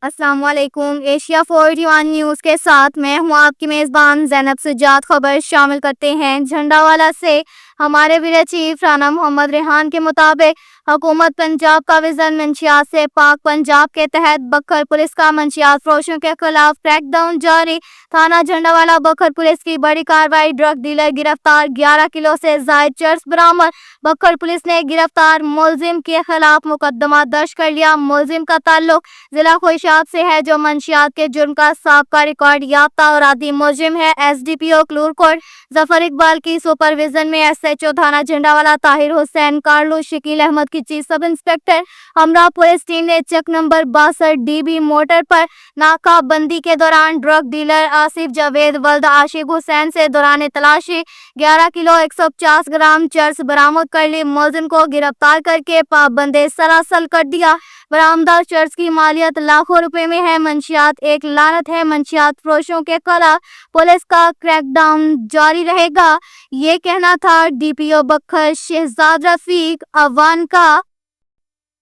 अस्सलाम वालेकुम। Asia 41 news के साथ मैं हूँ आपकी मेज़बान ज़ैनब सज्जाद। खबर शामिल करते हैं। झंडावाला से हमारे ब्यूरो चीफ राना मोहम्मद रेहान के मुताबिक हुकूमत पंजाब का विजन मंशियात से पाक पंजाब के तहत बखर पुलिस का मंशियात फरोशों के खिलाफ क्रैकडाउन जारी। थाना झंडावाला बखर पुलिस की बड़ी कार्रवाई, ड्रग डीलर गिरफ्तार, 11 किलो से जायद चर्स बरामद। बखर पुलिस ने गिरफ्तार मुलजिम के खिलाफ मुकदमा दर्ज कर लिया। मुलजिम का ताल्लुक जिला खुशाब से है जो मंशियात के जुर्म का साबका रिकॉर्ड याफ्ता और आदि मुलजिम है। SDPO क्लूरकोट जफर इकबाल की सुपरविजन में SHO थाना झंडावाला ताहिर हुसैन, कार्लो शकील अहमद की चीफ सब इंस्पेक्टर हमरा पुलिस टीम ने चेक नंबर 62 DB मोटर पर नाकाबंदी के दौरान ड्रग डीलर आसिफ जावेद वल्द आशिक हुसैन से दौरान तलाशी 11 किलो 150 ग्राम चर्स बरामद कर ली। मुलजिम को गिरफ्तार करके पाबंदे सरासल कर दिया। बरामदा चर्च की मालियत लाखों रुपए में है। मंशियात एक लानत है। मंशियात फरोशों के खिलाफ पुलिस का क्रैकडाउन जारी रहेगा। ये कहना था DPO बखर शहजाद रफीक अवान का।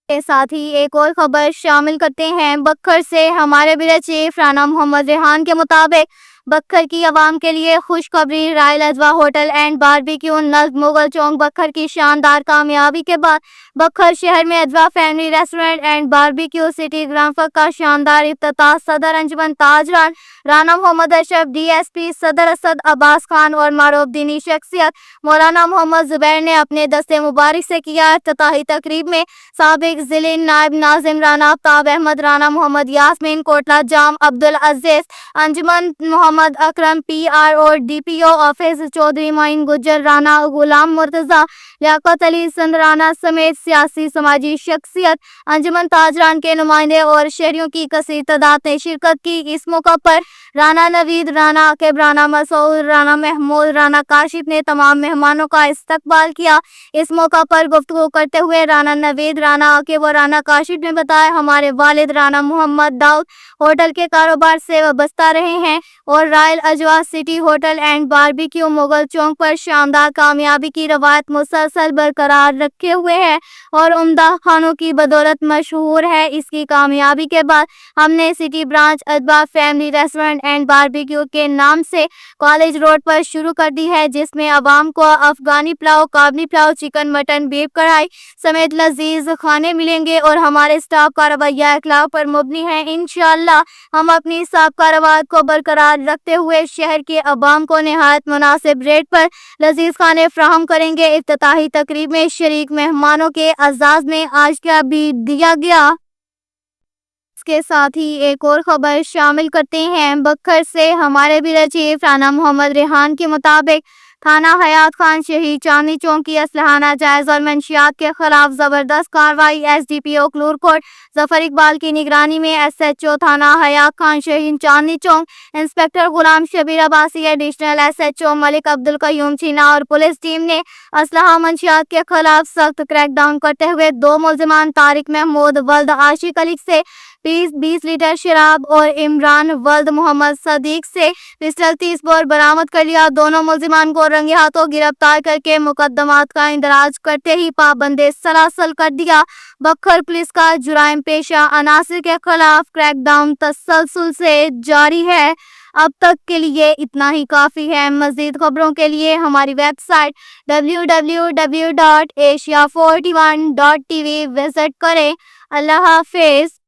के साथ ही एक और खबर शामिल करते हैं। बखर से हमारे ब्यूरो चीफ राना मोहम्मद रेहान के मुताबिक बखर की आवाम के लिए खुशखबरी, royal Ajwa hotel and barbecue नज़्म मुगल चौक बखर की शानदार कामयाबी के बाद बखर शहर में Ajwa family restaurant and barbecue city ग्रामफक का शानदार इफ्तिताह सदर अंजुमन ताजरान राना मोहम्मद अशरफ, DSP सदर असद अब्बास खान और मारूफ दीनी शख्सियत मौलाना मोहम्मद जुबैर ने अपने दस्ते मुबारक से किया। इफ्तिताही तकरीब में साबिक जिले नायब नाजिम राना आफ्ताब अहमद, राना मोहम्मद यास्मीन कोटला जाम, अब्दुल अजीज अंजुमन, मोहम्मद अकरम PR और DPO ऑफिस चौधरी मोइन गुज्जर, राना गुलाम मुर्तजा, लियाकत अली संद राना समेत सियासी समाजी शख्सियत अंजुमन ताजरान के नुमाइंदे और शहरियों की कसीर तादाद ने शिरकत की। इस मौका पर राना नवीद, राना आकिब, राना मसूद, राना महमूद, राना काशिफ ने तमाम मेहमानों का इस्तकबाल किया। इस मौका पर गुफ्तगू करते हुए राना नवीद, राना आकिब और राना काशिफ ने बताया, हमारे वालिद राना मोहम्मद दाऊद होटल के कारोबार से वाबस्ता रहे हैं और royal Ajwa city hotel and barbecue Mughal Chowk पर शानदार कामयाबी की रवायत मुसलसल बरकरार रखे हुए हैं और उम्दा खानों की बदौलत मशहूर है। इसकी कामयाबी के बाद हमने city branch Ajwa family restaurant and barbecue के नाम से कॉलेज रोड पर शुरू कर दी है, जिसमें आवाम को अफगानी pulao, Kabuli pulao, chicken, mutton, beef karahi समेत लजीज खाने मिलेंगे और हमारे स्टाफ का रवैया अखलाक पर मुबनी है। इंशाअल्लाह हम अपनी साबका रवायत को बरकरार रखते हुए शहर के अवाम को निहायत मुनासिब रेट पर लजीज खाने फ्राहम करेंगे। इफ्तिताही तकरीब में शरीक मेहमानों के अजाज में आज क्या भी दिया गया। के साथ ही एक और खबर शामिल करते हैं। बखर से हमारे ब्यूरो चीफ राना मोहम्मद रेहान के मुताबिक थाना हयात खान शहीद चांदनी चौक की असलहाना जायज और मंशियात के खिलाफ जबरदस्त कार्रवाई। SDPO क्लूरकोट जफर इकबाल की निगरानी में SHO थाना हयात खान शहीद चांदनी चौक इंस्पेक्टर गुलाम शबीर अब्बासी, एडिशनल SHO मलिक अब्दुल कयूम चीना और पुलिस टीम ने असलहा मंशियात के खिलाफ सख्त क्रैकडाउन करते हुए 2 मुलजिमान तारिक महमूद वल्द आशिक अली से 20 लीटर शराब और इमरान वल्द मोहम्मद सदीक से पिस्टल 30 बोर बरामद कर लिया। दोनों मुलजिमान को रंगे हाथों गिरफ्तार करके मुकदमात का इंदराज करते ही पाबंदे सरासल कर दिया। बखर पुलिस का जुराइम पेशा अनासिर के खिलाफ क्रैकडाउन तसलसल से जारी है। अब तक के लिए इतना ही काफ़ी है। मज़ीद खबरों के लिए हमारी वेबसाइट www.asia41.tv विजिट करें। अल्लाह हाफिज़।